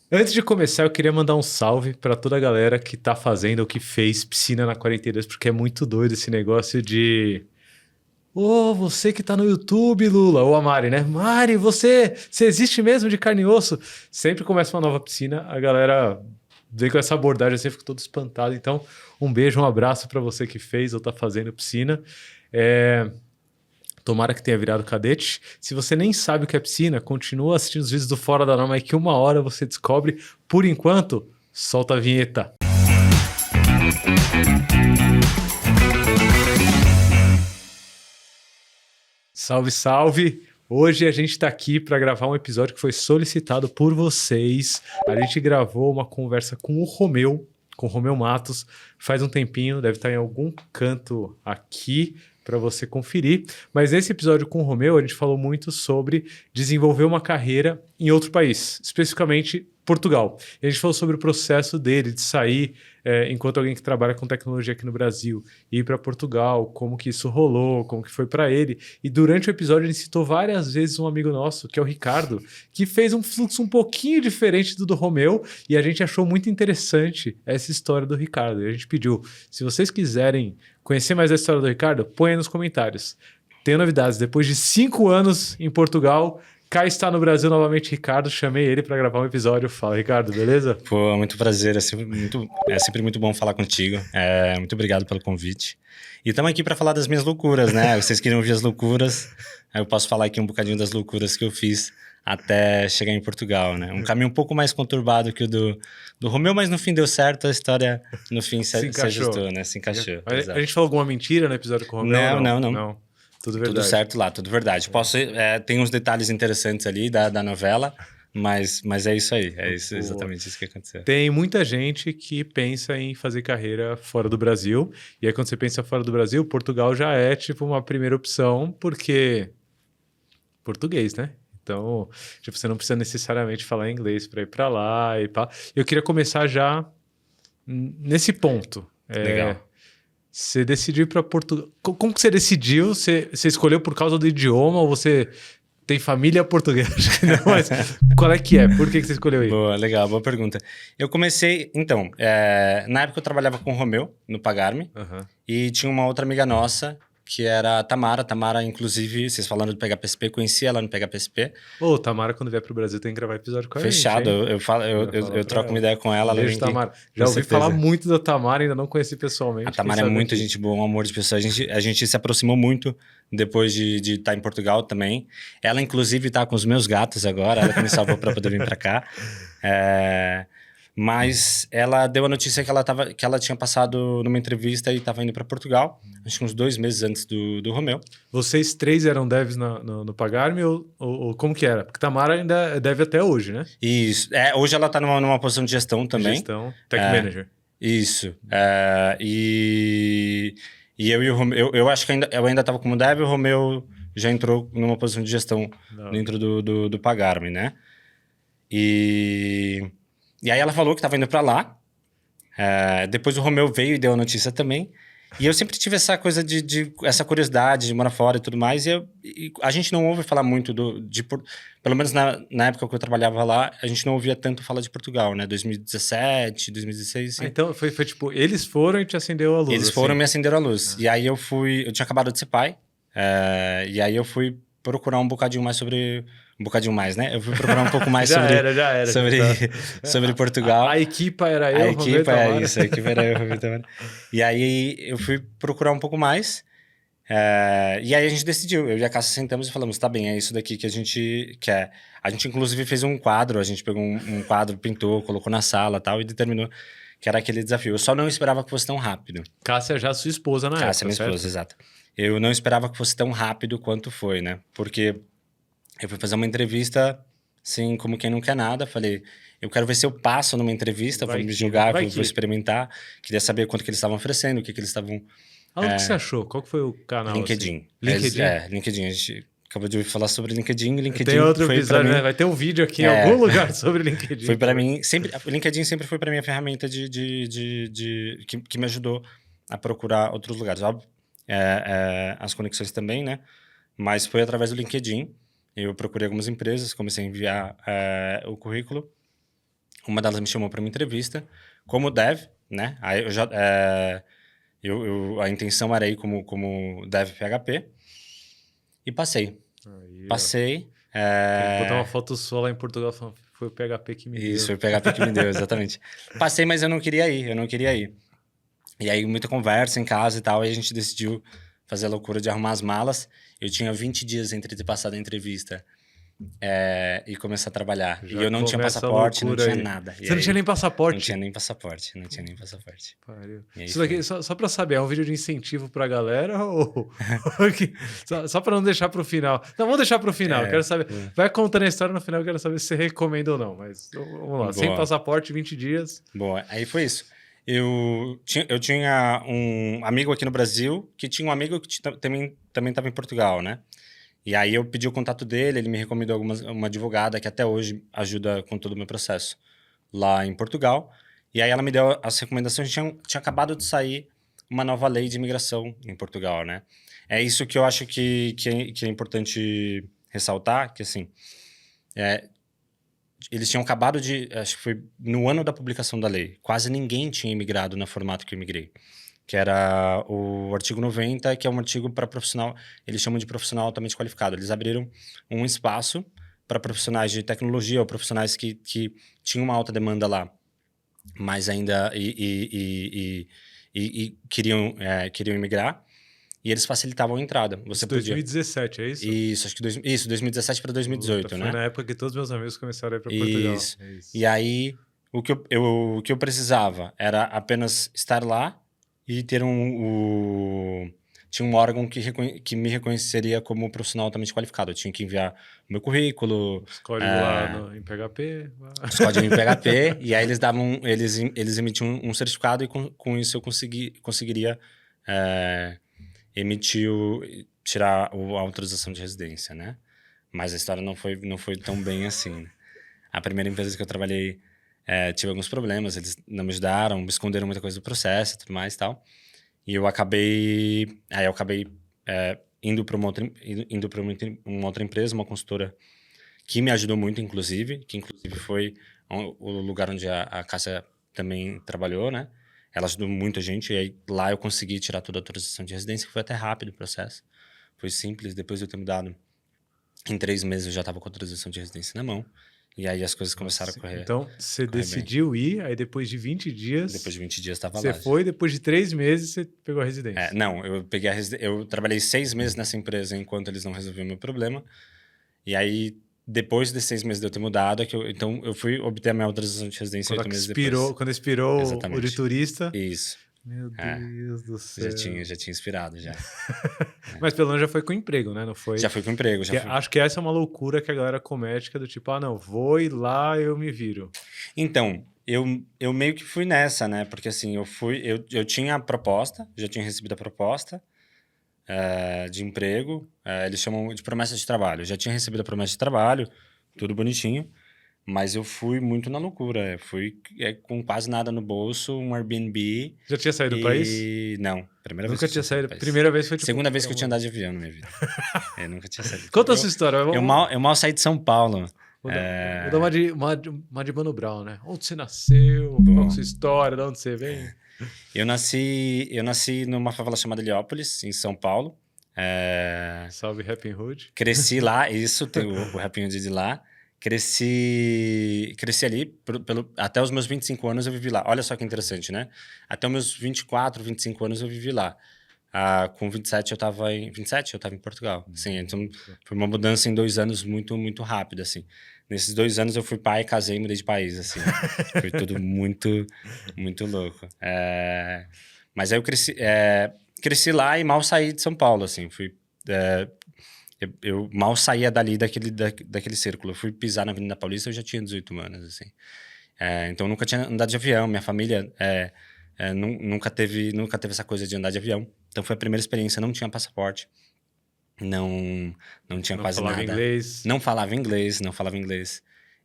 Antes de começar, eu queria mandar um salve para toda a galera que tá fazendo ou que fez piscina na 42, porque é muito doido esse negócio de. Ô, você que tá no YouTube, Lula, ou a Mari, né? Mari, você existe mesmo de carne e osso? Sempre começa uma nova piscina, a galera vem com essa abordagem, eu sempre fico todo espantado. Então, um beijo, um abraço para você que fez ou tá fazendo piscina. É, Tomara que tenha virado cadete. Se você nem sabe o que é piscina, continua assistindo os vídeos do Fora da Norma aí que uma hora você descobre. Por enquanto, solta a vinheta. Salve, salve! Hoje a gente está aqui para gravar um episódio que foi solicitado por vocês. A gente gravou uma conversa com o Romeu Matos, faz um tempinho, deve estar em algum canto aqui para você conferir. Mas nesse episódio com o Romeu, a gente falou muito sobre desenvolver uma carreira em outro país, especificamente Portugal. E a gente falou sobre o processo dele de sair enquanto alguém que trabalha com tecnologia aqui no Brasil, ir para Portugal, como que isso rolou, como que foi para ele. E durante o episódio ele citou várias vezes um amigo nosso, que é o Ricardo, que fez um fluxo um pouquinho diferente do Romeu, e a gente achou muito interessante essa história do Ricardo. E a gente pediu, se vocês quiserem conhecer mais a história do Ricardo, põe aí nos comentários. Tenho novidades, depois de 5 anos em Portugal, cá está no Brasil novamente Ricardo, chamei ele para gravar um episódio. Fala, Ricardo, beleza? Pô, muito prazer, é sempre muito bom falar contigo. Muito obrigado pelo convite. E estamos aqui para falar das minhas loucuras, né? Vocês queriam ouvir as loucuras, aí eu posso falar aqui um bocadinho das loucuras que eu fiz até chegar em Portugal, né? Um caminho um pouco mais conturbado que o do Romeu, mas no fim deu certo, a história no fim se ajustou, né? Se encaixou. A gente falou alguma mentira no episódio com o Romeu? Não. Tudo Tudo verdade. certo lá, tudo verdade. Tem uns detalhes interessantes ali da novela, mas é isso aí, exatamente isso que aconteceu. Tem muita gente que pensa em fazer carreira fora do Brasil, e aí quando você pensa fora do Brasil, Portugal já é tipo uma primeira opção, porque português, né? Então, tipo, você não precisa necessariamente falar inglês para ir para lá e pá. Eu queria começar já nesse ponto. Legal. Você decidiu ir para Portugal. Como que você decidiu? Você escolheu por causa do idioma ou você tem família portuguesa? Não, mas qual é que é? Por que você escolheu ir? Boa, legal, boa pergunta. Eu comecei, então, na época eu trabalhava com o Romeu, no Pagar-me, e tinha uma outra amiga nossa, que era a Tamara. Tamara, inclusive, vocês falando do PHPSP, conheci ela no PHPSP. Ô, Tamara, quando vier pro Brasil, tem que gravar episódio com a gente, Fechado, hein? eu troco uma ideia com ela. Beijo, Ela vem Tamara. aqui, Já com ouvi certeza. falar muito da Tamara, ainda não conheci pessoalmente. A Tamara é muito gente boa, um amor de pessoa. A gente se aproximou muito depois de estar em Portugal também. Ela, inclusive, tá com os meus gatos agora. Ela que me salvou para poder vir para cá. Mas ela deu a notícia que ela tinha passado numa entrevista e estava indo para Portugal. Acho que uns 2 meses antes do Romeu. Vocês três eram devs no Pagar-me ou como que era? Porque Tamara ainda é dev até hoje, né? Isso. Hoje ela tá numa posição de gestão também. Gestão, tech manager. Isso. E eu e o Romeu, eu acho que eu ainda estava como dev, e o Romeu já entrou numa posição de gestão dentro do Pagar-me, né? E aí ela falou que estava indo para lá. Depois o Romeu veio e deu a notícia também. E eu sempre tive essa coisa essa curiosidade de morar fora e tudo mais. E a gente não ouve falar muito pelo menos na época que eu trabalhava lá, a gente não ouvia tanto falar de Portugal, né? 2017, 2016, assim. Então foi tipo, eles foram e te acendeu a luz. Eles foram e me acenderam a luz. E aí eu tinha acabado de ser pai. E aí eu fui procurar um bocadinho mais sobre... Um bocadinho mais, né? Eu fui procurar um pouco mais sobre Portugal. A equipa era eu, a equipa era eu, Romeu Tamara. E aí eu fui procurar um pouco mais. E aí a gente decidiu. Eu e a Cássia sentamos e falamos, tá bem, é isso daqui que a gente quer. A gente inclusive fez um quadro, a gente pegou um quadro, pintou, colocou na sala e tal, e determinou que era aquele desafio. Eu só não esperava que fosse tão rápido. Cássia já sua esposa na época, Cássia, minha esposa, exato. Eu não esperava que fosse tão rápido quanto foi, né? Porque eu fui fazer uma entrevista, assim, como quem não quer nada. Falei, eu quero ver se eu passo numa entrevista, vou me julgar, vou experimentar. Queria saber quanto que eles estavam oferecendo, o que eles estavam... O que você achou? Qual que foi o canal? LinkedIn. Assim? LinkedIn. A gente acabou de ouvir falar sobre LinkedIn. Tem outro episódio, né? Vai ter um vídeo aqui em algum lugar sobre LinkedIn. Foi para mim... O LinkedIn sempre foi para mim a ferramenta que me ajudou a procurar outros lugares. Óbvio, as conexões também, né? Mas foi através do LinkedIn. Eu procurei algumas empresas, comecei a enviar o currículo. Uma delas me chamou para uma entrevista como dev, né? Aí eu já, a intenção era ir como dev PHP e passei. Aí, ó. Passei. Tem que botar uma foto sua lá em Portugal falando, foi o PHP que me Isso, deu. foi o PHP que me deu, exatamente. Passei, mas eu não queria ir. E aí, muita conversa em casa e tal, aí a gente decidiu fazer a loucura de arrumar as malas. Eu tinha 20 dias entre ter passado a entrevista e começar a trabalhar. Já e eu não tinha começa a passaporte, não loucura tinha aí. nada. E Você não aí, tinha nem passaporte? Não tinha nem passaporte. Pariu. E aí Isso daqui, só pra saber, é um vídeo de incentivo pra galera ou... só pra não deixar pro final? Não, vamos deixar pro final, eu quero saber. Vai contando a história no final, eu quero saber se você recomenda ou não, mas vamos lá. Boa. Sem passaporte, 20 dias. Boa, aí foi isso. Eu tinha um amigo aqui no Brasil que tinha um amigo que também estava em Portugal, né? E aí eu pedi o contato dele, ele me recomendou uma advogada que até hoje ajuda com todo o meu processo lá em Portugal. E aí ela me deu as recomendações, tinha acabado de sair uma nova lei de imigração em Portugal, né? É isso que eu acho que é importante ressaltar, que assim, eles tinham acabado acho que foi no ano da publicação da lei, quase ninguém tinha imigrado no formato que eu imigrei, que era o artigo 90, que é um artigo para profissional, eles chamam de profissional altamente qualificado. Eles abriram um espaço para profissionais de tecnologia ou profissionais que tinham uma alta demanda lá, mas ainda queriam imigrar, e eles facilitavam a entrada. Você Isso, 2017, é isso? Isso, acho que 2017 para 2018, Foi né? na época que todos meus amigos começaram a ir para Portugal. Isso. E aí, o que eu precisava era apenas estar lá e ter tinha um órgão que me reconheceria como profissional altamente qualificado. Eu tinha que enviar o meu currículo. Os códigos lá em PHP. Os códigos em PHP. E aí eles emitiam um certificado e com isso eu conseguiria tirar a autorização de residência, né? Mas a história não foi tão bem assim, né? A primeira empresa que eu trabalhei tive alguns problemas, eles não me ajudaram, me esconderam muita coisa do processo e tudo mais e tal. E eu acabei indo para uma outra empresa, uma consultora que me ajudou muito, inclusive, que foi o lugar onde a Cássia também trabalhou, né? Ela ajudou muita gente, e aí lá eu consegui tirar toda a autorização de residência, que foi até rápido o processo. Foi simples, depois de eu ter mudado, em 3 meses eu já estava com a autorização de residência na mão. E aí as coisas começaram a correr. Então, você decidiu ir, aí depois de 20 dias... Depois de 20 dias estava lá. Você foi, depois de 3 meses você pegou a residência. Não, eu peguei eu trabalhei 6 meses nessa empresa enquanto eles não resolviam o meu problema. E aí, depois de 6 meses de eu ter mudado, então eu fui obter a minha autorização de residência 8 meses depois. Quando expirou Exatamente. o de turista... Isso. Meu Deus do céu. Já tinha inspirado, já. Mas pelo menos já foi com emprego, né? Não foi... Já fui com emprego, Acho que essa é uma loucura que a galera comete, que é do tipo, não, vou ir lá, eu me viro. Então, eu meio que fui nessa, né? Porque assim, eu tinha a proposta, já tinha recebido a proposta de emprego, eles chamam de promessa de trabalho. Eu já tinha recebido a promessa de trabalho, tudo bonitinho. Mas eu fui muito na loucura. Fui com quase nada no bolso, um Airbnb. Já tinha saído do país? Não, primeira vez que eu tinha saído. Primeira vez foi tipo... Segunda vez que eu tinha andado de avião na minha vida. Eu nunca tinha saído. Conta a sua história. Eu mal saí de São Paulo. Vou dar uma de Mano Brown, né? Onde você nasceu? Qual é a sua história? De onde você vem? Eu nasci numa favela chamada Heliópolis, em São Paulo. Salve Rapping Hood. Cresci lá, isso, tem o Rapping Hood de lá. Cresci ali, até os meus 25 anos eu vivi lá. Olha só que interessante, né? Até os meus 24, 25 anos eu vivi lá. Com 27 eu estava em Portugal. Sim, então foi uma mudança em 2 anos muito, muito rápida, assim. Nesses 2 anos eu fui pai, casei e mudei de país, assim. Foi tudo muito, muito louco. Mas aí eu cresci lá e mal saí de São Paulo, assim. Eu mal saía dali daquele círculo. Eu fui pisar na Avenida Paulista, eu já tinha 18 anos, assim. Então, eu nunca tinha andado de avião. Minha família nunca teve essa coisa de andar de avião. Então, foi a primeira experiência. Não tinha passaporte. Não tinha quase nada. Inglês. Não falava inglês.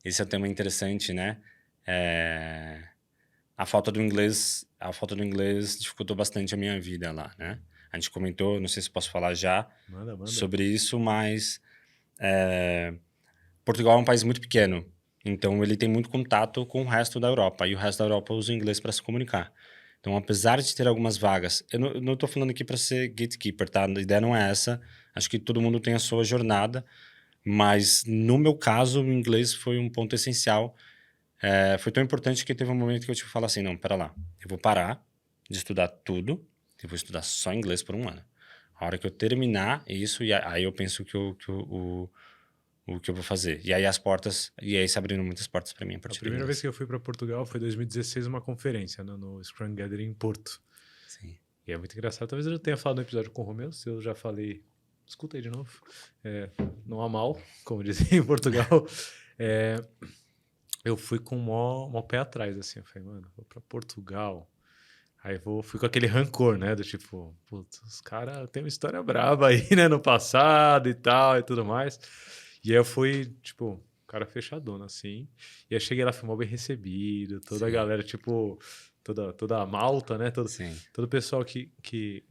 Esse é um tema interessante, né? A falta do inglês dificultou bastante a minha vida lá, né? A gente comentou, não sei se posso falar já Manda. sobre isso, mas Portugal é um país muito pequeno. Então, ele tem muito contato com o resto da Europa. E o resto da Europa usa o inglês para se comunicar. Então, apesar de ter algumas vagas... Eu não estou falando aqui para ser gatekeeper, tá? A ideia não é essa. Acho que todo mundo tem a sua jornada. Mas, no meu caso, o inglês foi um ponto essencial. Foi tão importante que teve um momento que eu tive que falar assim, não, pera lá. Eu vou parar de estudar tudo. Eu vou estudar só inglês por um ano. A hora que eu terminar isso, e aí eu penso o que eu vou fazer. E aí se abriram muitas portas para mim a A partir do primeira inglês. vez que eu fui para Portugal foi em 2016, uma conferência, né, no Scrum Gathering em Porto. Sim. E é muito engraçado. Talvez eu já tenha falado no episódio com o Romeu, se eu já falei, escuta aí de novo. Não há mal, como dizem em Portugal. Eu fui com mó pé atrás, assim. Eu falei, mano, vou para Portugal. Aí fui com aquele rancor, né? Do tipo, putz, os caras têm uma história braba aí, né? No passado e tal e tudo mais. E aí eu fui, tipo, cara fechadona, assim. E aí cheguei lá, fui mó bem recebido. Toda a Sim. galera, tipo, toda a malta, né? Sim. Todo o pessoal que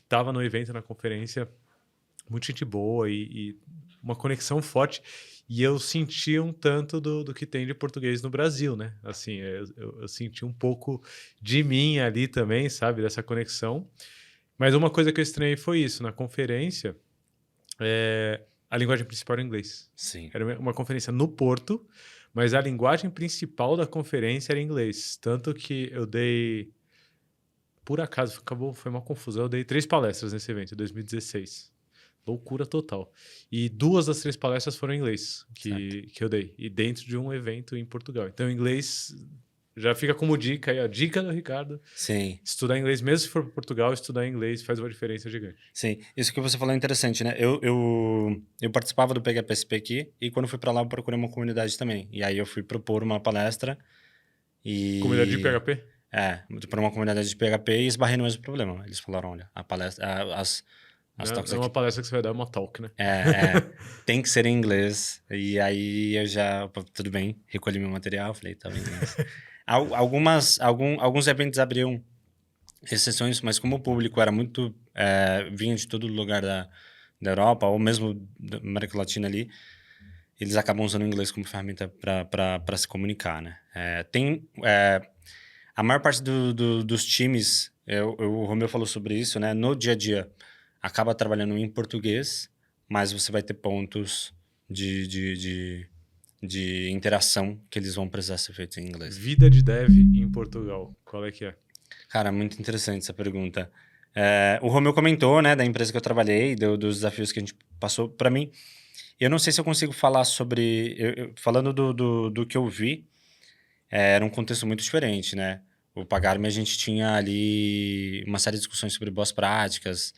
tava no evento, na conferência, muita gente boa e uma conexão forte. E eu senti um tanto do que tem de português no Brasil, né? Assim, eu senti um pouco de mim ali também, sabe? Dessa conexão. Mas uma coisa que eu estranhei foi isso. Na conferência, a linguagem principal era o inglês. Sim. Era uma conferência no Porto, mas a linguagem principal da conferência era inglês. Tanto que eu dei... Por acaso, foi uma confusão. Eu dei 3 palestras nesse evento, em 2016. Loucura total. E 2 das 3 palestras foram em inglês que eu dei. E dentro de um evento em Portugal. Então, inglês já fica como dica aí, a dica do Ricardo. Sim. Estudar inglês, mesmo se for para Portugal, estudar inglês faz uma diferença gigante. Sim. Isso que você falou é interessante, né? Eu participava do PHPSP aqui e quando fui para lá eu procurei uma comunidade também. E aí eu fui propor uma palestra e... Comunidade de PHP? Para uma comunidade de PHP e esbarrei no mesmo problema. Eles falaram, olha, a palestra... As talks Não é uma aqui... palestra que você vai dar, é uma talk, né? Tem que ser em inglês. E aí eu já... Tudo bem, recolhi meu material, falei, tá bem. Alguns eventos abriam exceções, mas como o público era muito... vinha de todo lugar da Europa, ou mesmo da América Latina ali, eles acabam usando o inglês como ferramenta para se comunicar, né? A maior parte dos times, o Romeu falou sobre isso, né? No dia a dia, acaba trabalhando em português, mas você vai ter pontos de interação que eles vão precisar ser feitos em inglês. Vida de dev em Portugal, qual é que é? Cara, muito interessante essa pergunta. O Romeu comentou, né, da empresa que eu trabalhei, dos desafios que a gente passou. Para mim, eu não sei se eu consigo falar sobre... falando do que eu vi, era um contexto muito diferente, né? O Pagar.me, a gente tinha ali uma série de discussões sobre boas práticas,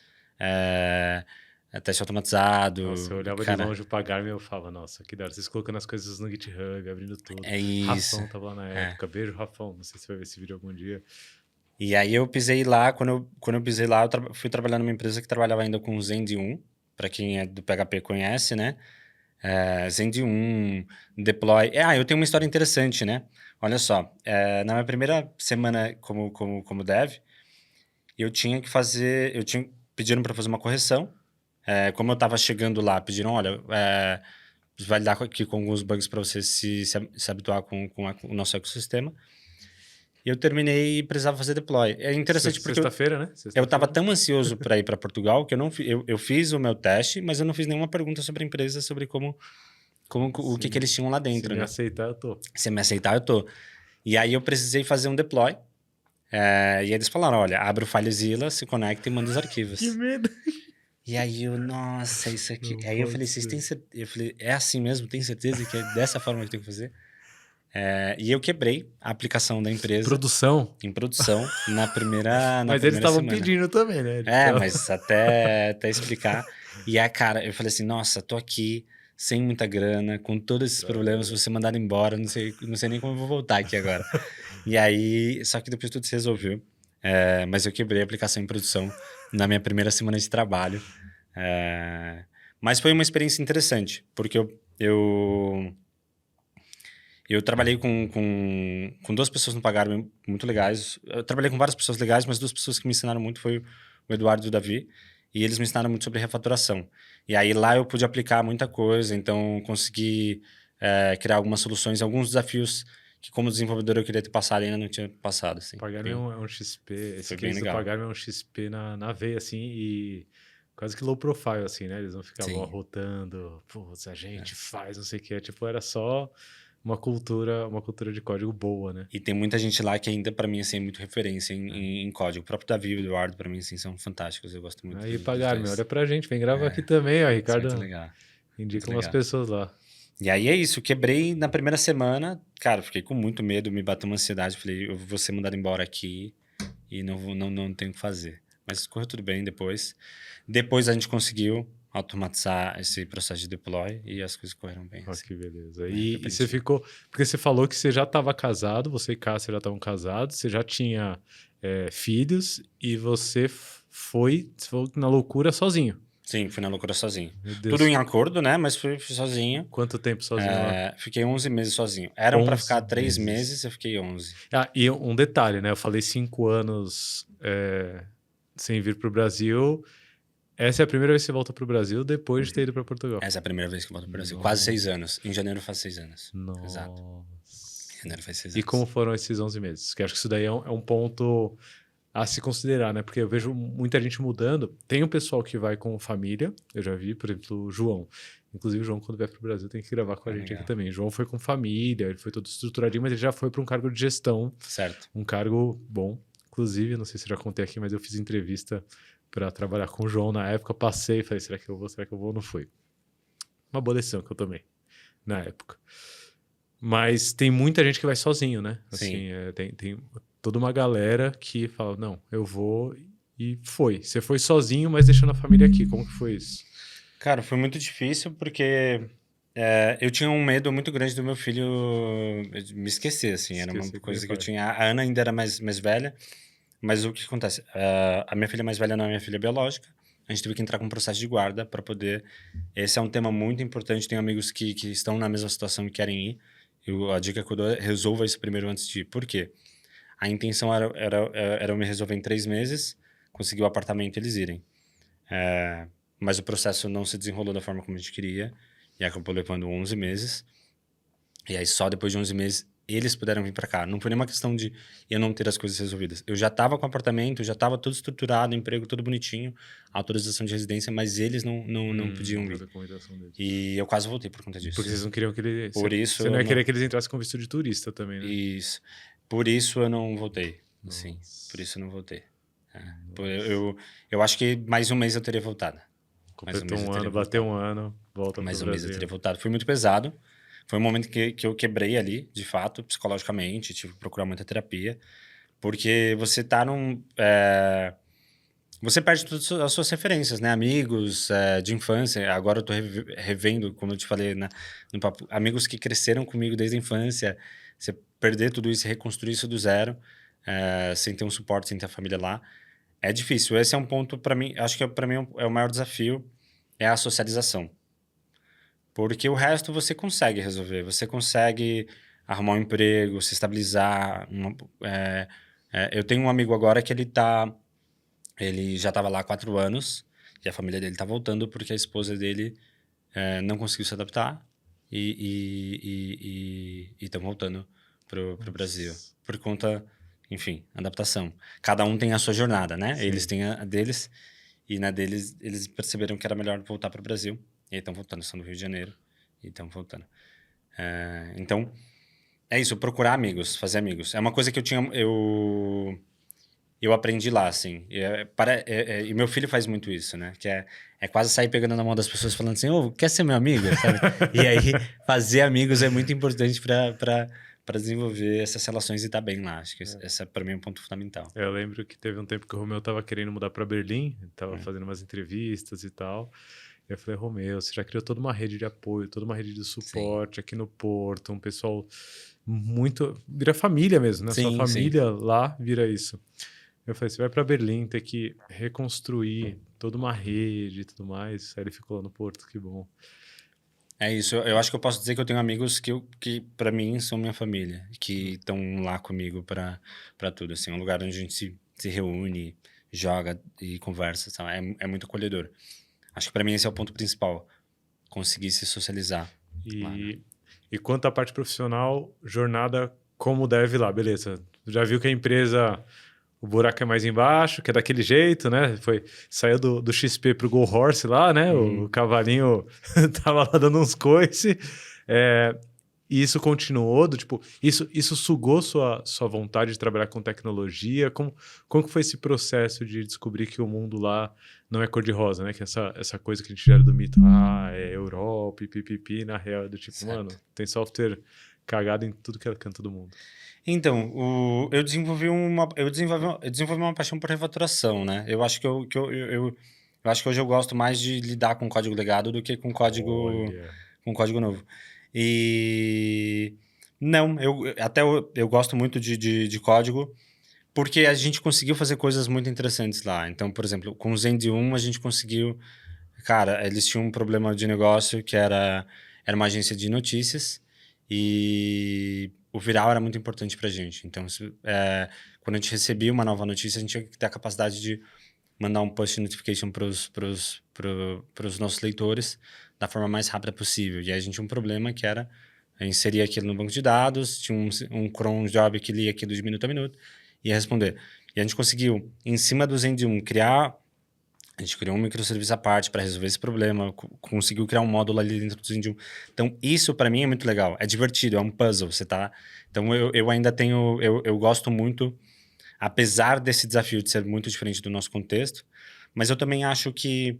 teste automatizado. Nossa, eu olhava de longe o Pagar.me e eu falava, nossa, que da hora. Vocês colocando as coisas no GitHub, abrindo tudo. É isso. Rafão tava lá na época. Beijo, Rafão. Não sei se você vai ver esse vídeo algum dia. E aí eu pisei lá, quando eu pisei lá, fui trabalhar numa empresa que trabalhava ainda com o Zend 1, para quem é do PHP conhece, né? Zend 1, Deploy. Eu tenho uma história interessante, né? Olha só, na minha primeira semana como dev, pediram para fazer uma correção. Como eu estava chegando lá, pediram, olha, vai lidar aqui com alguns bugs para você se habituar com o nosso ecossistema. E eu terminei e precisava fazer deploy. É interessante porque... Sexta-feira, né? Eu estava tão ansioso para ir para Portugal que eu fiz o meu teste, mas eu não fiz nenhuma pergunta sobre a empresa, sobre o que eles tinham lá dentro. Se me né? aceitar, eu tô. Se me aceitar, eu tô. E aí eu precisei fazer um deploy. E aí eles falaram, olha, abre o FileZilla, se conecta e manda os arquivos. Que medo! E aí nossa, isso aqui... Não aí eu pode falei, vocês têm certeza? Eu falei, é assim mesmo? Tem certeza que é dessa forma que tem que fazer? E eu quebrei a aplicação da empresa. Em produção, na primeira Mas eles estavam semana. pedindo também, né? Mas até explicar. E aí, cara, eu falei assim, nossa, tô aqui sem muita grana, com todos esses problemas, vou ser mandado embora, não sei nem como eu vou voltar aqui agora. E aí, só que depois tudo se resolveu. Mas eu quebrei a aplicação em produção na minha primeira semana de trabalho. Mas foi uma experiência interessante, porque eu trabalhei com 2 pessoas no Pagar.me muito legais. Eu trabalhei com várias pessoas legais, mas 2 pessoas que me ensinaram muito foi o Eduardo e o Davi. E eles me ensinaram muito sobre refaturação. E aí lá eu pude aplicar muita coisa, então consegui criar algumas soluções, alguns desafios que como desenvolvedor eu queria ter passado e ainda não tinha passado, assim. Pagar é um XP, esse foi bem case do legal. Pagar é um XP na veia, assim, e quase que low profile, assim, né? Eles não ficavam Sim. arrotando, putz, a gente faz, não sei o que. Tipo, era só uma cultura de código boa, né? E tem muita gente lá que ainda, pra mim, assim, é muito referência em código. O próprio Davi e o Eduardo, pra mim, assim, são fantásticos. Eu gosto muito Aí, dos Pagar, dois. olha pra gente, vem gravar aqui também, ó, Isso é muito Ricardo. legal. Indica Muito umas legal. pessoas lá. E aí é isso, quebrei na primeira semana, cara, fiquei com muito medo, me bateu uma ansiedade, falei, eu vou ser mandado embora aqui e não tenho o que fazer. Mas correu tudo bem depois. Depois a gente conseguiu automatizar esse processo de deploy e as coisas correram bem. Ó, Assim. que beleza. De E repente. você ficou... Porque você falou que você já estava casado, você e Cássio já estavam casados, você já tinha filhos e você foi na loucura sozinho. Sim, fui na loucura sozinho. Meu Deus. Tudo em acordo, né? Mas fui sozinho. Quanto tempo sozinho lá? Fiquei 11 meses sozinho. Eram para 11 ficar 3 meses. meses, eu fiquei 11. Ah, e um detalhe, né? Eu falei 5 anos sem vir para o Brasil. Essa é a primeira vez que você volta para o Brasil depois de ter ido para Portugal. Essa é a primeira vez que eu volto pro Brasil. Nossa. Quase 6 anos. Em janeiro faz 6 anos. Nossa. Exato. Em janeiro faz 6 E anos. como foram esses 11 meses? Porque acho que isso daí é um ponto a se considerar, né? Porque eu vejo muita gente mudando. Tem o pessoal que vai com família, eu já vi, por exemplo, o João. Inclusive, o João, quando vier para o Brasil, tem que gravar com a gente legal. aqui também. O João foi com família, ele foi todo estruturadinho, mas ele já foi para um cargo de gestão. Certo. Um cargo bom. Inclusive, não sei se eu já contei aqui, mas eu fiz entrevista para trabalhar com o João na época. Passei, falei, será que eu vou? Será que eu vou? Não foi. Uma boa decisão que eu tomei na época. Mas tem muita gente que vai sozinho, né? Assim, tem toda uma galera que fala, não, eu vou e foi. Você foi sozinho, mas deixando a família aqui. Como que foi isso? Cara, foi muito difícil porque eu tinha um medo muito grande do meu filho me esquecer, assim. Era uma coisa que eu tinha... A Ana ainda era mais velha, mas o que acontece? A minha filha mais velha não é minha filha biológica. A gente teve que entrar com um processo de guarda para poder... Esse é um tema muito importante. Tenho amigos que estão na mesma situação e querem ir. A dica que eu dou é resolva isso primeiro antes de ir. Por quê? A intenção era eu me resolver em 3 meses, conseguir o apartamento e eles irem. Mas o processo não se desenrolou da forma como a gente queria, e acabou levando 11 meses. E aí só depois de 11 meses eles puderam vir para cá. Não foi nenhuma questão de eu não ter as coisas resolvidas. Eu já estava com o apartamento, já estava tudo estruturado, emprego tudo bonitinho, autorização de residência, mas eles não podiam vir. E eu quase voltei por conta disso. Porque vocês não queriam que eles... Por isso você não ia querer que eles entrassem com visto de turista também, né? Isso. Por isso eu não voltei. Sim, por isso eu não voltei. Eu acho que mais um mês eu teria voltado. Completou um ano, bateu um ano, volta pro Brasil. Mais um mês eu teria voltado. Foi muito pesado. Foi um momento que eu quebrei ali, de fato, psicologicamente. Tive que procurar muita terapia. Porque você tá num... Você perde todas as suas referências, né? Amigos de infância. Agora eu tô revendo, como eu te falei no papo, amigos que cresceram comigo desde a infância. Você perder tudo isso e reconstruir isso do zero, sem ter um suporte, sem ter a família lá, é difícil. Esse é um ponto, para mim, acho que para mim é o maior desafio, é a socialização. Porque o resto você consegue resolver. Você consegue arrumar um emprego, se estabilizar. Eu tenho um amigo agora que ele já estava lá há 4 anos e a família dele está voltando porque a esposa dele não conseguiu se adaptar e estão voltando pro Brasil. Por conta, enfim, adaptação. Cada um tem a sua jornada, né? Sim. Eles têm a deles e na deles eles perceberam que era melhor voltar pro Brasil. E aí estão voltando, são do Rio de Janeiro e estão voltando. Então, é isso, procurar amigos, fazer amigos. É uma coisa que eu aprendi lá, assim. E meu filho faz muito isso, né? Que é quase sair pegando na mão das pessoas falando assim, quer ser meu amigo? Sabe? E aí, fazer amigos é muito importante para desenvolver essas relações e estar bem lá. Acho que essa, para mim, é um ponto fundamental. Eu lembro que teve um tempo que o Romeu estava querendo mudar para Berlim, estava fazendo umas entrevistas e tal. Eu falei, Romeu, você já criou toda uma rede de apoio, toda uma rede de suporte aqui no Porto, um pessoal muito... Vira família mesmo, né? Sua família lá vira isso. Eu falei, você vai para Berlim, ter que reconstruir toda uma rede e tudo mais. Aí ele ficou lá no Porto, que bom. É isso, eu acho que eu posso dizer que eu tenho amigos que para mim, são minha família, que estão lá comigo para tudo, assim, um lugar onde a gente se reúne, joga e conversa, sabe? É muito acolhedor. Acho que para mim esse é o ponto principal, conseguir se socializar. E E quanto à parte profissional, jornada como deve lá, beleza. Já viu que a empresa, o buraco é mais embaixo, que é daquele jeito, né? Saiu do XP pro Go Horse lá, né? O cavalinho tava lá dando uns coice. E isso continuou, isso sugou sua vontade de trabalhar com tecnologia? Como que foi esse processo de descobrir que o mundo lá não é cor-de-rosa, né? Que essa coisa que a gente gera do mito, é Europa, pipipi, na real, do tipo, Certo. mano, tem software cagado em tudo que é canto do mundo. Então, eu desenvolvi uma paixão por refaturação, né? Eu acho eu acho que hoje eu gosto mais de lidar com código legado do que Olha. com código novo. E não, eu gosto muito de código, porque a gente conseguiu fazer coisas muito interessantes lá. Então, por exemplo, com o Zendeum a gente conseguiu. Cara, eles tinham um problema de negócio que era uma agência de notícias e o viral era muito importante pra gente. Então, quando a gente recebia uma nova notícia, a gente tinha que ter a capacidade de mandar um push notification pros nossos leitores da forma mais rápida possível. E aí a gente tinha um problema que era inserir aquilo no banco de dados, tinha um cron job que lia aquilo de minuto a minuto e ia responder. E a gente conseguiu, em cima do Zendeum, a gente criou um microserviço à parte para resolver esse problema, conseguiu criar um módulo ali dentro do Zendeum. Então, isso para mim é muito legal. É divertido, é um puzzle, você tá... Então, eu ainda tenho... Eu gosto muito, apesar desse desafio de ser muito diferente do nosso contexto, mas eu também acho que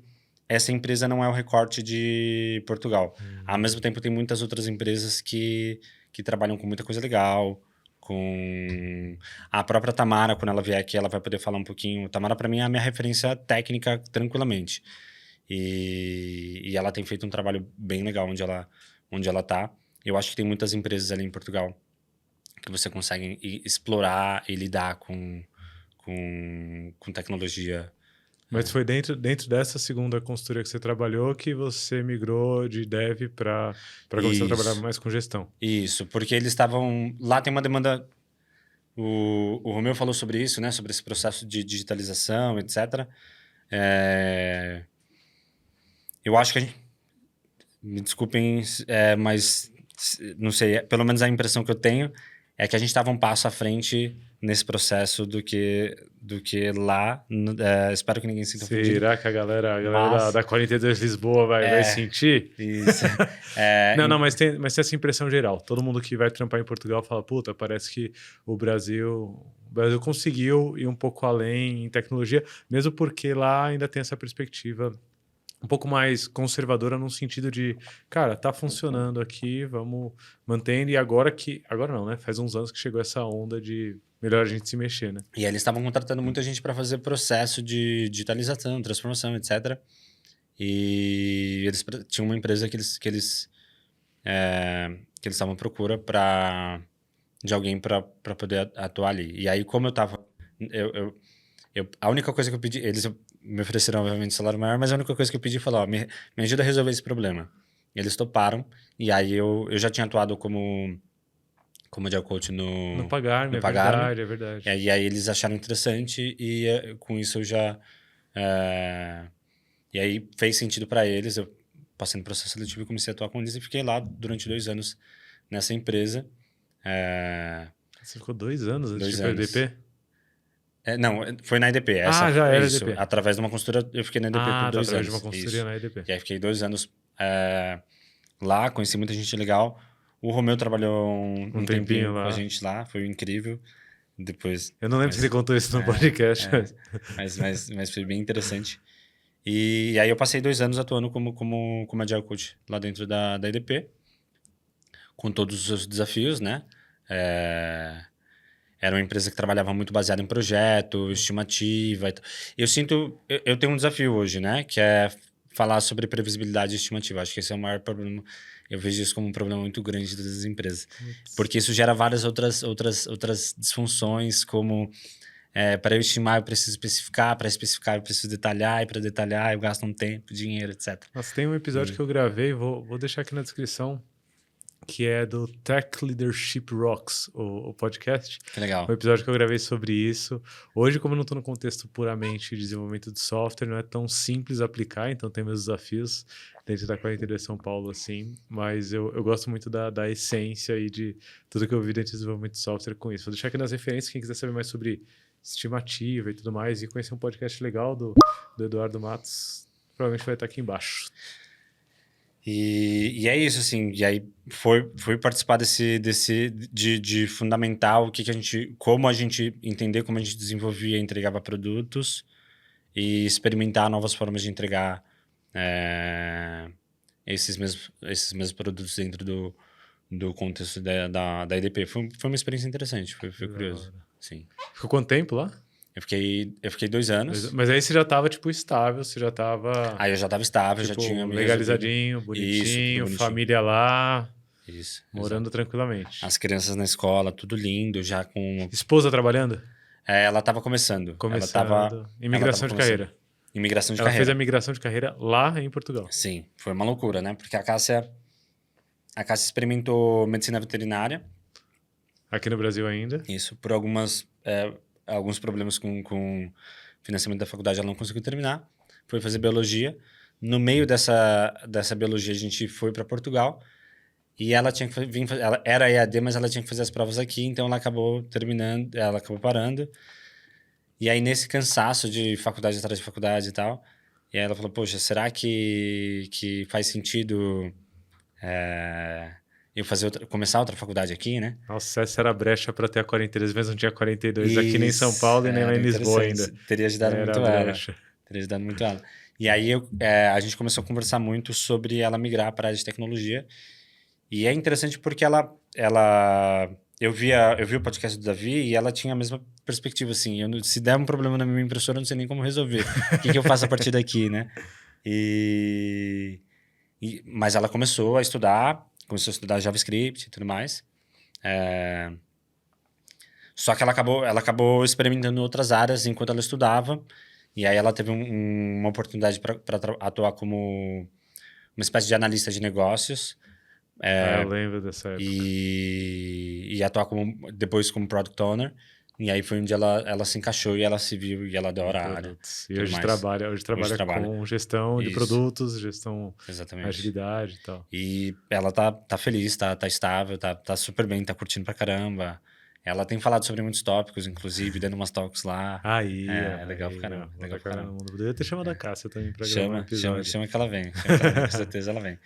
essa empresa não é o recorte de Portugal. Ao mesmo tempo, tem muitas outras empresas que trabalham com muita coisa legal, com a própria Tamara, quando ela vier aqui, ela vai poder falar um pouquinho. Tamara, para mim, é a minha referência técnica, tranquilamente. E ela tem feito um trabalho bem legal onde ela tá. Eu acho que tem muitas empresas ali em Portugal que você consegue explorar e lidar com tecnologia. Mas foi dentro dessa segunda consultoria que você trabalhou que você migrou de dev para começar a trabalhar mais com gestão. Isso, porque eles estavam... Lá tem uma demanda... O Romeu falou sobre isso, né? Sobre esse processo de digitalização, etc. Eu acho que a gente... Me desculpem, mas não sei, pelo menos a impressão que eu tenho é que a gente estava um passo à frente nesse processo do que lá. Espero que ninguém sinta ofendido. Será que a galera da 42 Lisboa vai sentir? Isso. Não, mas tem essa impressão geral. Todo mundo que vai trampar em Portugal fala, puta, parece que o Brasil conseguiu ir um pouco além em tecnologia, mesmo porque lá ainda tem essa perspectiva um pouco mais conservadora no sentido de, cara, tá funcionando aqui, vamos mantendo. E agora não, né? Faz uns anos que chegou essa onda de melhor a gente se mexer, né? E aí eles estavam contratando muita gente para fazer processo de digitalização, transformação, etc. E eles tinham uma empresa que eles estavam à procura de alguém para poder atuar ali. E aí, como eu tava... a única coisa que eu pedi... Eles me ofereceram, obviamente, salário maior, mas a única coisa que eu pedi foi, me ajuda a resolver esse problema. E eles toparam, e aí eu já tinha atuado como Agile Coach no Pagar-me, é verdade. E aí eles acharam interessante, e com isso eu já... e aí fez sentido para eles, eu passei no processo seletivo e comecei a atuar com eles, e fiquei lá durante 2 anos nessa empresa. Você ficou 2 anos antes 2 de ir para anos. EDP? Não, foi na EDP. Já era EDP. Através de uma consultora, eu fiquei na EDP por 2 anos. Através de uma consultoria na EDP. E aí fiquei 2 anos lá, conheci muita gente legal. O Romeu trabalhou um tempinho lá com a gente lá, foi incrível. Depois... Eu não lembro se ele contou isso no podcast. Mas foi bem interessante. E aí eu passei 2 anos atuando como Agile Coach lá dentro da EDP, com todos os seus desafios, né? Era uma empresa que trabalhava muito baseada em projeto, estimativa. Eu tenho um desafio hoje, né? Que é falar sobre previsibilidade e estimativa. Acho que esse é o maior problema. Eu vejo isso como um problema muito grande das empresas. Porque isso gera várias outras disfunções, como para eu estimar eu preciso especificar, para especificar eu preciso detalhar, e para detalhar eu gasto um tempo, dinheiro, etc. Nossa, tem um episódio que eu gravei, vou deixar aqui na descrição, que é do Tech Leadership Rocks, o podcast. Que legal. Um episódio que eu gravei sobre isso. Hoje, como eu não estou no contexto puramente de desenvolvimento de software, não é tão simples aplicar, então tem meus desafios dentro da 42 São Paulo, assim, mas eu gosto muito da essência e de tudo que eu vi dentro de desenvolvimento de software com isso. Vou deixar aqui nas referências, quem quiser saber mais sobre estimativa e tudo mais, e conhecer um podcast legal do Eduardo Matos, provavelmente vai estar aqui embaixo. E é isso, assim, e aí foi participar de fundamental como a gente entender como a gente desenvolvia e entregava produtos e experimentar novas formas de entregar esses mesmos produtos dentro do contexto da EDP. Foi uma experiência interessante, foi curioso, sim. Ficou quanto tempo lá? Eu fiquei 2 anos. Mas aí você já tava, tipo, estável, você já tava... Aí eu já tava estável, tipo, já tinha me legalizadinho, resolvido. bonitinho, Isso, tudo bonitinho. família lá, Isso, morando exato. tranquilamente. As crianças na escola, tudo lindo, já com... Esposa trabalhando? Ela tava começando. Imigração de carreira. Imigração de Ela carreira. fez a migração de carreira lá em Portugal. Sim, foi uma loucura, né? Porque a Cássia experimentou medicina veterinária. Aqui no Brasil ainda. Isso, por alguns problemas com financiamento da faculdade, ela não conseguiu terminar. Foi fazer biologia. No meio dessa biologia, a gente foi para Portugal. E ela tinha que vir... Ela era EAD, mas ela tinha que fazer as provas aqui. Então, ela acabou terminando... Ela acabou parando. E aí, nesse cansaço de faculdade atrás de faculdade e tal... E aí ela falou, poxa, será que faz sentido eu começar outra faculdade aqui, né? Nossa, essa era a brecha para ter a 43, mas não tinha 42 aqui nem em São Paulo e nem lá em Lisboa ainda. Teria ajudado Era muito a ela. brecha. Teria ajudado muito ela. E aí a gente começou a conversar muito sobre ela migrar para a área de tecnologia. E é interessante porque eu vi o podcast do Davi e ela tinha a mesma perspectiva, assim. Se der um problema na minha impressora, eu não sei nem como resolver. O que eu faço a partir daqui, né? Mas ela começou a estudar JavaScript e tudo mais. Só que ela acabou experimentando outras áreas enquanto ela estudava. E aí ela teve uma oportunidade para atuar como uma espécie de analista de negócios. Eu lembro dessa época. E atuar depois como Product Owner. E aí foi onde ela se encaixou e ela se viu e ela adora a área. E hoje trabalha com gestão de produtos, gestão, exatamente, agilidade e tal. E ela tá feliz, tá estável, tá super bem, tá curtindo pra caramba. Ela tem falado sobre muitos tópicos, inclusive, dando umas talks lá. É legal pra caramba. Legal pra caramba. Poderia ter chamado a Cássia também pra gravar um episódio. Chama que ela vem. Com certeza ela vem.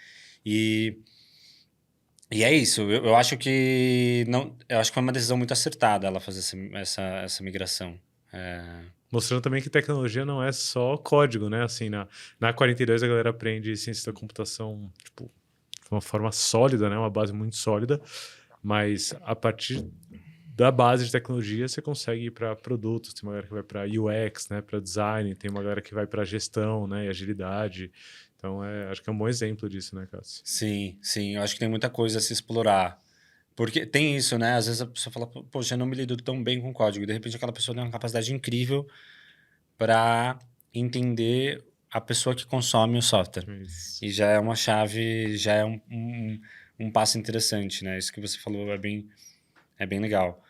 E é isso. Eu acho que foi uma decisão muito acertada ela fazer essa migração. Mostrando também que tecnologia não é só código, né? Assim, na 42 a galera aprende ciência da computação, tipo, de uma forma sólida, né? Uma base muito sólida. Mas a partir da base de tecnologia, você consegue ir para produtos. Tem uma galera que vai para UX, né? Para design. Tem uma galera que vai para gestão, né? E agilidade. Então, acho que é um bom exemplo disso, né, Cássio? Sim. Eu acho que tem muita coisa a se explorar. Porque tem isso, né? Às vezes a pessoa fala, poxa, eu não me lido tão bem com código. E de repente aquela pessoa tem uma capacidade incrível para entender a pessoa que consome o software. Isso. E já é uma chave, já é um passo interessante, né? Isso que você falou é bem legal.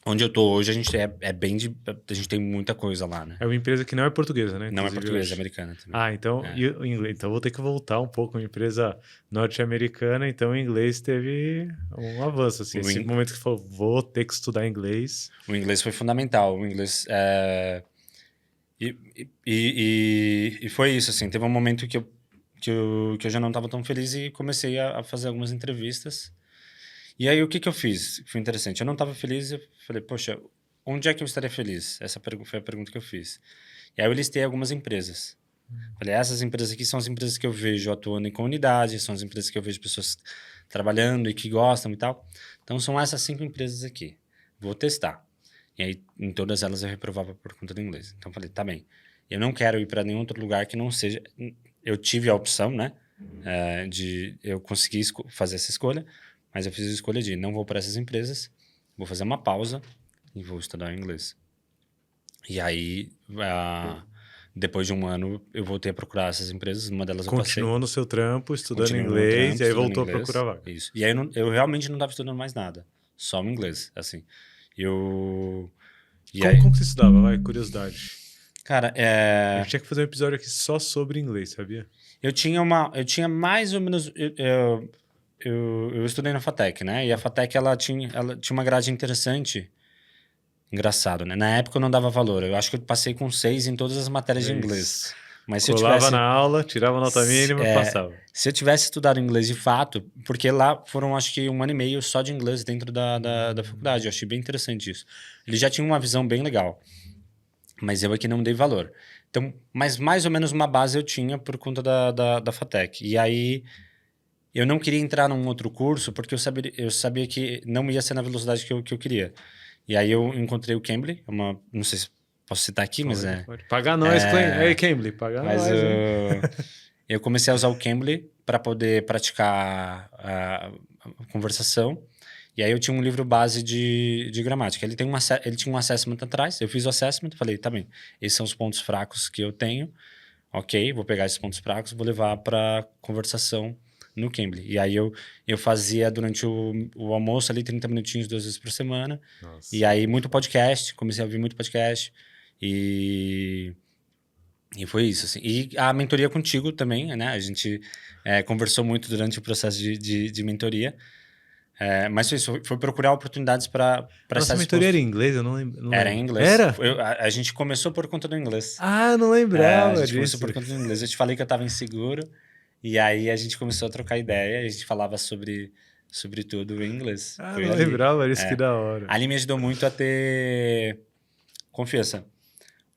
Onde eu tô hoje, a gente a gente tem muita coisa lá, né? É uma empresa que não é portuguesa, né? Não é portuguesa, é americana também. Então, e o inglês. Então, vou ter que voltar um pouco. Uma empresa norte-americana, então o inglês teve um avanço. Assim, esse momento que você falou, vou ter que estudar inglês. O inglês foi fundamental. O inglês... E foi isso, assim. Teve um momento que eu já não estava tão feliz e comecei a fazer algumas entrevistas. E aí, o que eu fiz? Foi interessante. Eu não estava feliz e eu falei, poxa, onde é que eu estaria feliz? Essa foi a pergunta que eu fiz. E aí, eu listei algumas empresas. Falei, essas empresas aqui são as empresas que eu vejo atuando em comunidade, são as empresas que eu vejo pessoas trabalhando e que gostam e tal. Então, são essas 5 empresas aqui. Vou testar. E aí, em todas elas, eu reprovava por conta do inglês. Então, falei, tá bem. Eu não quero ir para nenhum outro lugar que não seja... Eu tive a opção, né? Eu consegui fazer essa escolha, mas eu fiz a escolha de não vou para essas empresas, vou fazer uma pausa e vou estudar inglês. E aí, Depois de um ano, eu voltei a procurar essas empresas. Uma delas eu passei. Continuou no seu trampo, estudando Continuei no meu inglês, trampo, e aí estudando voltou a inglês. procurar vaga. Isso. E aí eu realmente não estava estudando mais nada. Só o inglês, assim. Eu... E aí, Como que você estudava? Vai, curiosidade. cara, A gente tinha que fazer um episódio aqui só sobre inglês, sabia? eu tinha mais ou menos... Eu estudei na FATEC, né? E a FATEC, ela tinha uma grade interessante. Engraçado, né? Na época eu não dava valor. Eu acho que eu passei com 6 em todas as matérias de inglês. Mas se eu Colava tivesse... na aula, tirava nota mínima e passava. Se eu tivesse estudado inglês de fato, porque lá foram acho que 1 ano e meio só de inglês dentro da faculdade. Eu achei bem interessante isso. Eles já tinham uma visão bem legal. Mas eu aqui não dei valor. Então, mas mais ou menos uma base eu tinha por conta da FATEC. E aí... Eu não queria entrar num outro curso porque eu sabia que não ia ser na velocidade que eu queria. E aí eu encontrei o Cambly, não sei se posso citar aqui, mas Pode. Pagar nós, Ei, Cambly, pagar mas nós. Hein? eu comecei a usar o Cambly para poder praticar a conversação. E aí eu tinha um livro base de gramática. Ele tinha um assessment atrás, eu fiz o assessment, falei, tá bem, esses são os pontos fracos que eu tenho. Ok, vou pegar esses pontos fracos, vou levar para conversação no Cambly. E aí eu fazia durante o almoço ali 30 minutinhos 2 vezes por semana. Nossa. E aí muito podcast, comecei a ouvir muito podcast. E foi isso, assim. E a mentoria contigo também, né? A gente conversou muito durante o processo de mentoria. Mas foi procurar oportunidades para Nossa, mentoria era em inglês? Eu não lembro. Era em inglês. Era? A gente começou por conta do inglês. Ah, não lembrava a gente disso. começou por conta do inglês. Eu te falei que eu estava inseguro. E aí a gente começou a trocar ideia. A gente falava sobre tudo em inglês. Ah, Foi não ali. lembrava disso, que da hora. Ali me ajudou muito a ter confiança.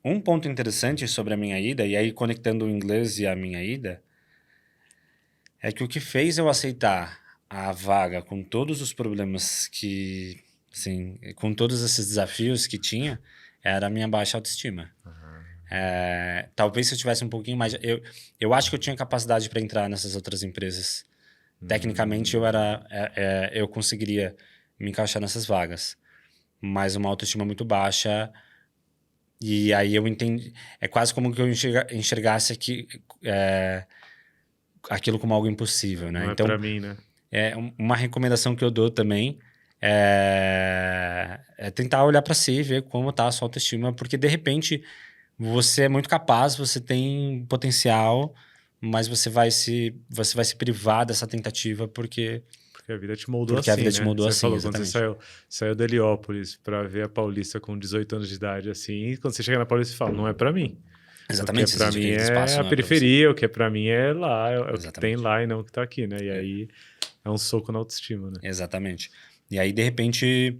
Um ponto interessante sobre a minha ida, e aí conectando o inglês e a minha ida, é que o que fez eu aceitar a vaga com todos os problemas que, assim, com todos esses desafios que tinha, era a minha baixa autoestima. Talvez se eu tivesse um pouquinho mais... Eu acho que eu tinha capacidade para entrar nessas outras empresas. Tecnicamente, eu conseguiria me encaixar nessas vagas. Mas uma autoestima muito baixa... E aí eu entendi... É quase como que eu enxergasse aquilo como algo impossível, né? Não então, é pra mim, né? Uma recomendação que eu dou também é tentar olhar para si e ver como tá a sua autoestima, porque de repente você é muito capaz, você tem potencial, mas você vai se privar dessa tentativa porque a vida te moldou porque assim, a vida te moldou você assim, falou, exatamente. Quando você saiu do Heliópolis para ver a Paulista com 18 anos de idade, assim, e quando você chega na Paulista, você fala, não é para mim. Exatamente. O que é pra mim é a periferia, o que é pra mim é lá, é o que tem lá e não o que tá aqui, né? E aí é um soco na autoestima, né? Exatamente. E aí, de repente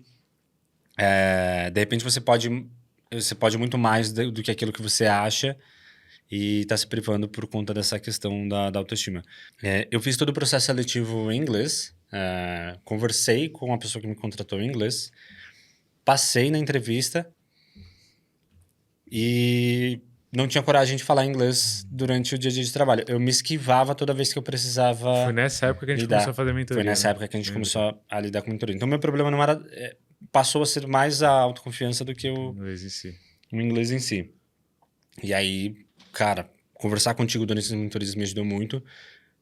você pode muito mais do que aquilo que você acha e tá se privando por conta dessa questão da autoestima. Eu fiz todo o processo seletivo em inglês, conversei com a pessoa que me contratou em inglês, passei na entrevista e não tinha coragem de falar inglês durante o dia a dia de trabalho. Eu me esquivava toda vez que eu precisava. Foi nessa época que a gente começou a fazer mentoria. Foi nessa época que a gente começou a lidar com mentoria. Então, meu problema não era... passou a ser mais a autoconfiança do que o inglês em si. E aí, cara, conversar contigo durante as mentorias me ajudou muito.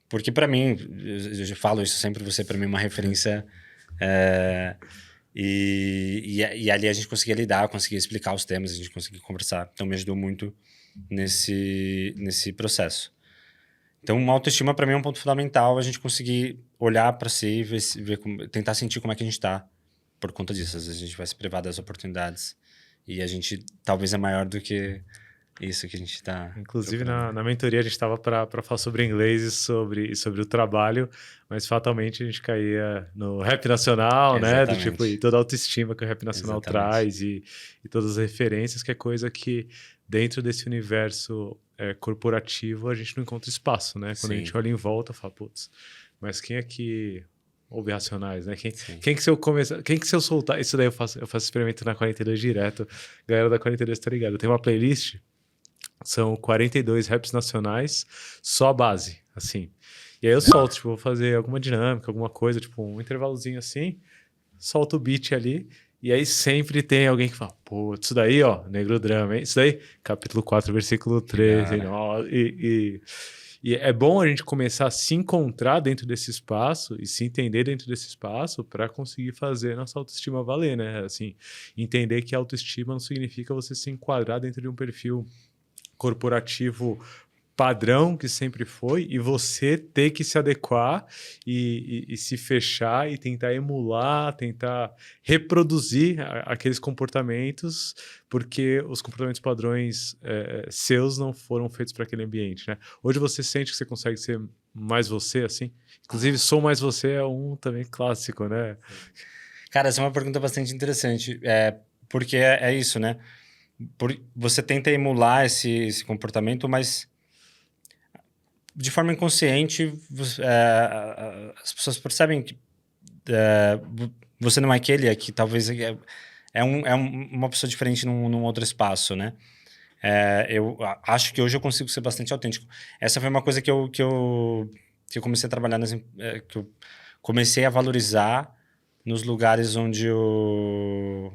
Porque pra mim, eu já falo isso sempre, você pra mim é uma referência... E ali a gente conseguia lidar, conseguia explicar os temas, a gente conseguia conversar. Então, me ajudou muito nesse processo. Então, uma autoestima para mim é um ponto fundamental, a gente conseguir olhar para si e tentar sentir como é que a gente está por conta disso. Às vezes a gente vai se privar das oportunidades e a gente talvez é maior do que isso que a gente está... Inclusive, na mentoria a gente estava para falar sobre inglês e sobre o trabalho, mas fatalmente a gente caía no rap nacional, né? Do tipo, e toda a autoestima que o rap nacional traz e todas as referências, que é coisa que dentro desse universo corporativo a gente não encontra espaço, né? Quando a gente olha em volta, fala, putz, mas quem aqui ouve Racionais, né? Quem que se eu soltar... Isso daí eu faço experimento na 42 direto. Galera da 42 tá ligado. Eu tenho uma playlist, são 42 raps nacionais, só a base, assim. E aí eu solto, tipo, vou fazer alguma dinâmica, alguma coisa, tipo um intervalozinho assim, solto o beat ali, E aí sempre tem alguém que fala, pô, isso daí, ó, Negro Drama, hein? Isso daí, capítulo 4, versículo 13. E é bom a gente começar a se encontrar dentro desse espaço e se entender dentro desse espaço para conseguir fazer nossa autoestima valer, né? Assim, entender que autoestima não significa você se enquadrar dentro de um perfil corporativo padrão que sempre foi e você ter que se adequar e se fechar e tentar emular, tentar reproduzir aqueles comportamentos, porque os comportamentos padrões seus não foram feitos para aquele ambiente, né? Hoje você sente que você consegue ser mais você, assim? Inclusive, sou mais você é um também clássico, né? Cara, essa é uma pergunta bastante interessante, porque é isso, né? Você tenta emular esse comportamento, mas de forma inconsciente, as pessoas percebem que você não é aquele, que talvez uma pessoa diferente num outro espaço, né? Eu acho que hoje eu consigo ser bastante autêntico. Essa foi uma coisa que eu comecei a trabalhar, que eu comecei a valorizar nos lugares onde eu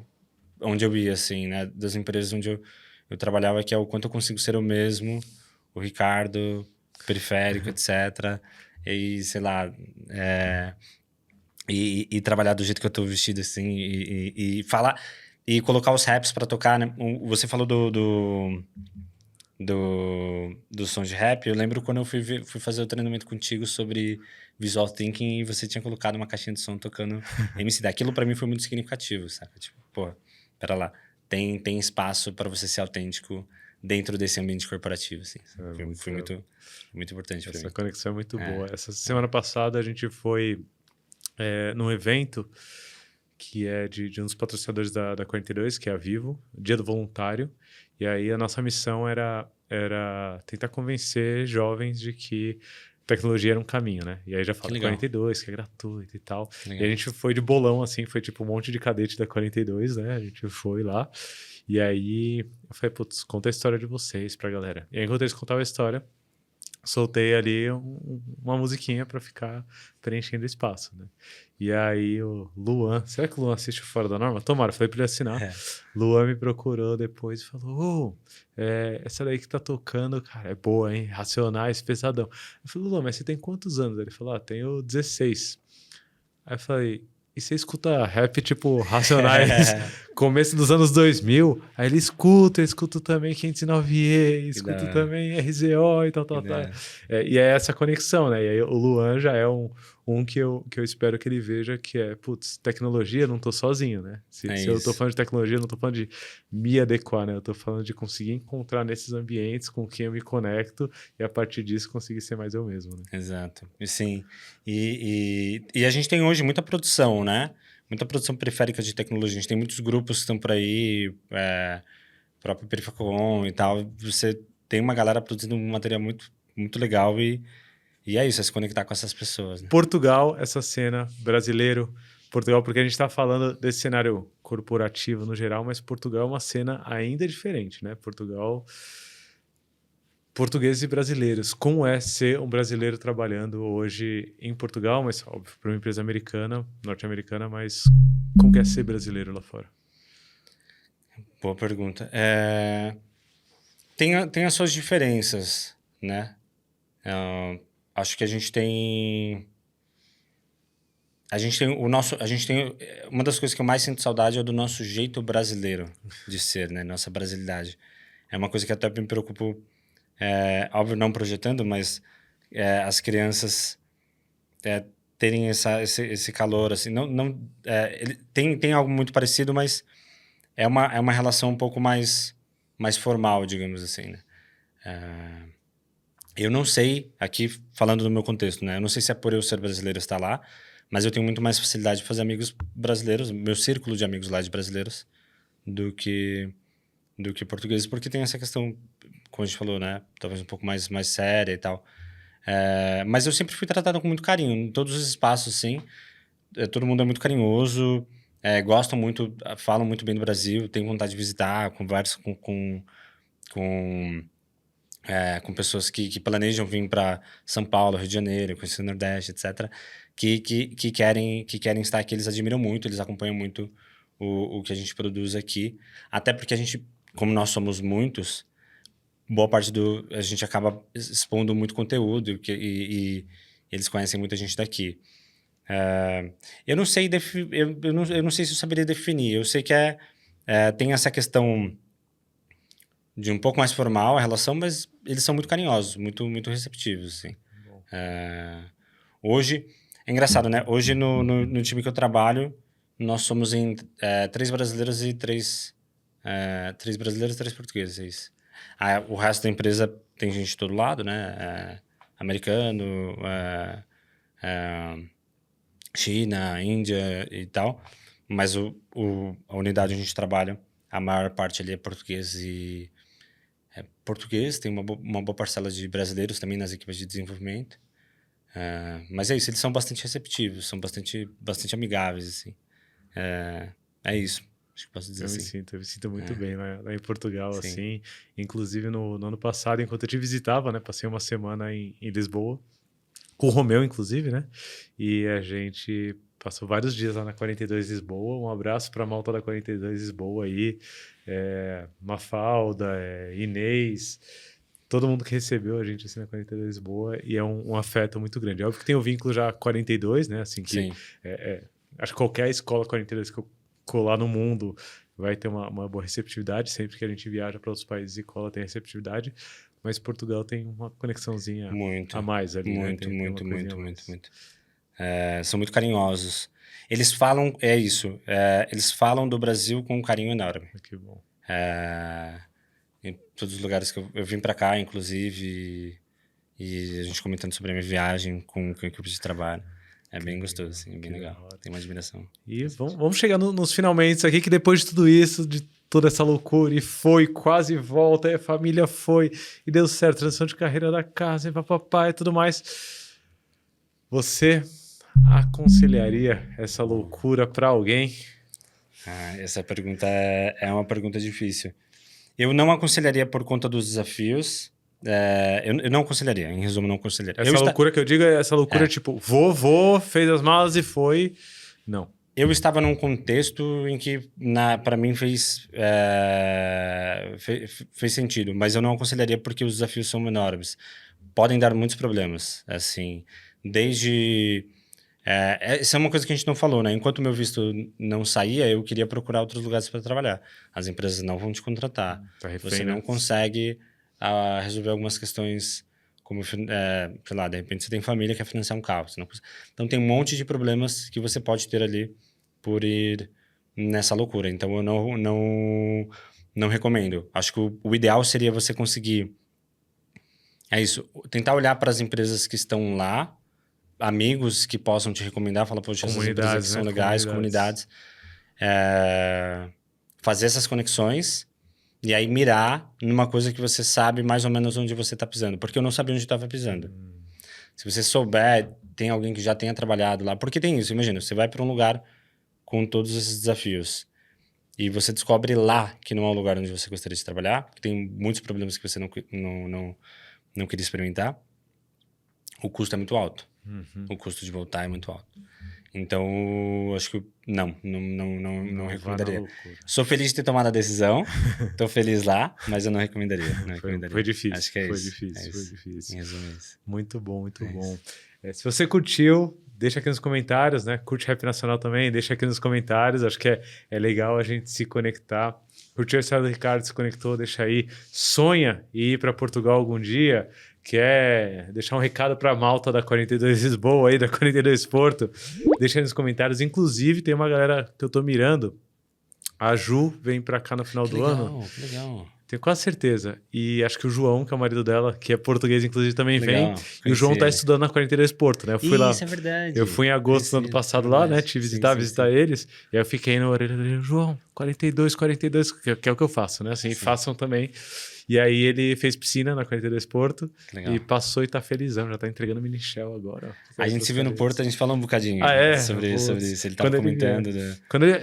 ia, assim, né? Das empresas onde eu trabalhava, que é o quanto eu consigo ser eu mesmo, o Ricardo, periférico, etc. E, sei lá, e trabalhar do jeito que eu tô vestido, assim, e falar, e colocar os raps pra tocar, né? Você falou do som de rap. Eu lembro quando eu fui fazer o treinamento contigo sobre visual thinking e você tinha colocado uma caixinha de som tocando MC. Aquilo pra mim foi muito significativo, sabe? Tipo, pô, pera lá, tem espaço pra você ser autêntico dentro desse ambiente corporativo, assim. Foi muito importante pra mim. Essa conexão é muito boa. Essa semana passada a gente foi num evento que é de um dos patrocinadores da 42, que é a Vivo, Dia do Voluntário. E aí a nossa missão era tentar convencer jovens de que tecnologia era um caminho, né? E aí já fala 42, que é gratuito e tal. E a gente foi de bolão, assim, foi tipo um monte de cadete da 42, né? A gente foi lá. E aí eu falei, putz, conta a história de vocês pra galera. E aí, enquanto eles contavam a história, soltei ali uma musiquinha pra ficar preenchendo o espaço, né? E aí o Luan, será que o Luan assiste o Fora da Norma? Tomara, falei pra ele assinar. Luan me procurou depois e falou, essa daí que tá tocando, cara, é boa, hein? Racionais, pesadão. Eu falei, Luan, mas você tem quantos anos? Ele falou, tenho 16. Aí eu falei, e você escuta rap tipo Racionais, começo dos anos 2000? Aí ele escuta também 509E, escuta também RZO e tal. E é essa conexão, né? E aí o Luan já é um que eu espero que ele veja que putz, tecnologia, não tô sozinho, né? Se eu tô falando de tecnologia, não tô falando de me adequar, né? Eu tô falando de conseguir encontrar nesses ambientes com quem eu me conecto e a partir disso conseguir ser mais eu mesmo, né? Exato. Sim. E a gente tem hoje muita produção, né? Muita produção periférica de tecnologia. A gente tem muitos grupos que estão por aí, próprio Perifacom e tal. Você tem uma galera produzindo um material muito, muito legal e é isso, é se conectar com essas pessoas, né? Portugal, essa cena, brasileiro, Portugal, porque a gente está falando desse cenário corporativo no geral, mas Portugal é uma cena ainda diferente, né? Portugal, portugueses e brasileiros. Como é ser um brasileiro trabalhando hoje em Portugal, mas óbvio, para uma empresa americana, norte-americana, mas como é ser brasileiro lá fora? Boa pergunta. Tem as suas diferenças, né? Acho que a gente tem uma das coisas que eu mais sinto saudade é do nosso jeito brasileiro de ser, né? Nossa brasilidade. É uma coisa que até me preocupo, óbvio, não projetando, mas as crianças terem esse calor, assim, tem algo muito parecido, mas é uma relação um pouco mais formal, digamos assim, né? Eu não sei, aqui falando do meu contexto, né? Eu não sei se é por eu ser brasileiro estar lá, mas eu tenho muito mais facilidade de fazer amigos brasileiros, meu círculo de amigos lá de brasileiros, do que portugueses, porque tem essa questão, como a gente falou, né? Talvez um pouco mais séria e tal. Mas eu sempre fui tratado com muito carinho, em todos os espaços, assim. Todo mundo é muito carinhoso, gostam muito, falam muito bem do Brasil, têm vontade de visitar, conversam com pessoas que planejam vir para São Paulo, Rio de Janeiro, conhecer o Nordeste, etc., que querem estar aqui, eles admiram muito, eles acompanham muito o que a gente produz aqui. Até porque a gente, como nós somos muitos, boa parte a gente acaba expondo muito conteúdo e eles conhecem muita gente daqui. Eu não sei eu não sei se eu saberia definir. Eu sei que tem essa questão de um pouco mais formal a relação, mas eles são muito carinhosos, muito, muito receptivos, assim. Hoje, é engraçado, né? Hoje, no time que eu trabalho, nós somos em 3 brasileiros e 3 brasileiros e 3 portugueses, é isso. O resto da empresa tem gente de todo lado, né? Americano, China, Índia e tal. Mas a unidade onde a gente trabalha, a maior parte ali é português e... português, tem uma boa parcela de brasileiros também nas equipes de desenvolvimento. Mas é isso, eles são bastante receptivos, são bastante amigáveis, assim. É isso, acho que posso dizer assim. Eu me sinto muito bem lá em Portugal, Sim. assim. Inclusive, no ano passado, enquanto eu te visitava, né? Passei uma semana em Lisboa, com o Romeu, inclusive, né? E a gente passou vários dias lá na 42 Lisboa. Um abraço para a malta da 42 Lisboa aí. Mafalda, Inês, todo mundo que recebeu a gente assim na 42 Lisboa, e é um afeto muito grande. É óbvio que tem o vínculo já 42, né? Assim que acho que qualquer escola 42 que eu colar no mundo vai ter uma boa receptividade. Sempre que a gente viaja para outros países e cola tem receptividade, mas Portugal tem uma conexãozinha a mais ali. Muito, né? muito. São muito carinhosos. Eles falam, eles falam do Brasil com um carinho enorme. Que bom. Em todos os lugares que eu vim para cá, inclusive, e a gente comentando sobre a minha viagem com a equipe de trabalho. É bem gostoso, assim, bem legal. Tem uma admiração. E vamos chegar nos finalmente aqui, que depois de tudo isso, de toda essa loucura, e foi, quase volta, e a família foi, e deu certo, transição de carreira da casa, e papapá e tudo mais. Você aconselharia essa loucura para alguém? Essa pergunta é uma pergunta difícil. Eu não aconselharia por conta dos desafios. Eu não aconselharia, em resumo, não aconselharia. Essa loucura que eu digo é essa loucura tipo, vovô fez as malas e foi. Não. Eu estava num contexto em que, para mim, fez sentido, mas eu não aconselharia porque os desafios são enormes. Podem dar muitos problemas, assim, desde... essa é uma coisa que a gente não falou, né? Enquanto o meu visto não saía, eu queria procurar outros lugares para trabalhar. As empresas não vão te contratar. Você não consegue resolver algumas questões, como, sei lá, de repente você tem família que quer financiar um carro. Então tem um monte de problemas que você pode ter ali por ir nessa loucura. Então eu não recomendo. Acho que o ideal seria você conseguir... tentar olhar para as empresas que estão lá, amigos que possam te recomendar, falar, poxa, essas empresas aqui são legais, comunidades. Fazer essas conexões e aí mirar numa coisa que você sabe mais ou menos onde você está pisando. Porque eu não sabia onde estava pisando. Se você souber, tem alguém que já tenha trabalhado lá. Porque tem isso, imagina, você vai para um lugar com todos esses desafios e você descobre lá que não é um lugar onde você gostaria de trabalhar, que tem muitos problemas que você não queria experimentar. O custo é muito alto. O custo de voltar é muito alto. Então, acho que não recomendaria. Sou feliz de ter tomado a decisão. Estou feliz lá, mas eu não recomendaria. Foi difícil. Acho que é foi isso. Difícil. Em resumo, é isso. Muito bom. Se você curtiu, deixa aqui nos comentários, né? Curte Rap Nacional também, deixa aqui nos comentários. Acho que é legal a gente se conectar. Curtiu a história do Ricardo, se conectou, deixa aí. Sonha em ir para Portugal algum dia? Quer deixar um recado para a malta da 42 Lisboa aí, da 42 Porto? Deixa aí nos comentários. Inclusive, tem uma galera que eu tô mirando. A Ju vem para cá no final do ano. Que legal. Tenho quase certeza. E acho que o João, que é o marido dela, que é português, inclusive, também vem. E o João tá estudando na 42 Porto, né? Eu fui lá. Isso é verdade. Eu fui em agosto do ano passado lá, né? Te visitar eles. E aí eu fiquei na orelha dele, João, 42, que é o que eu faço, né? Assim, façam também. E aí ele fez piscina na 42 Porto e passou e tá felizão, já tá entregando mini shell agora. A gente se viu no Porto, a gente falou um bocadinho sobre isso. Ele tava comentando.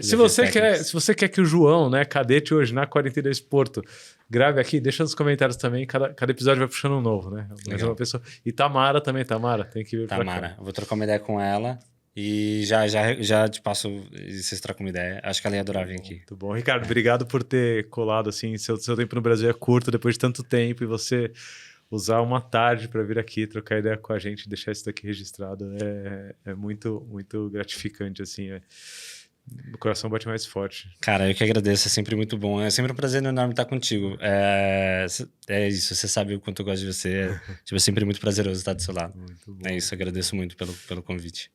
Se você quer que o João, né, cadete hoje na 42 Porto, grave aqui, deixa nos comentários também, cada episódio vai puxando um novo, né? Mas uma pessoa... E Tamara também, tem que vir pra cá. Vou trocar uma ideia com ela E já te passo e vocês trocam uma ideia. Acho que ela ia adorar vir aqui. Muito bom. Ricardo, obrigado por ter colado assim. Seu tempo no Brasil é curto, depois de tanto tempo, e você usar uma tarde para vir aqui, trocar ideia com a gente, deixar isso daqui registrado, é muito, muito gratificante, assim. O coração bate mais forte. Cara, eu que agradeço, é sempre muito bom. É sempre um prazer enorme estar contigo. É isso, você sabe o quanto eu gosto de você. É sempre muito prazeroso estar do seu lado. Muito bom. É isso, agradeço muito pelo convite.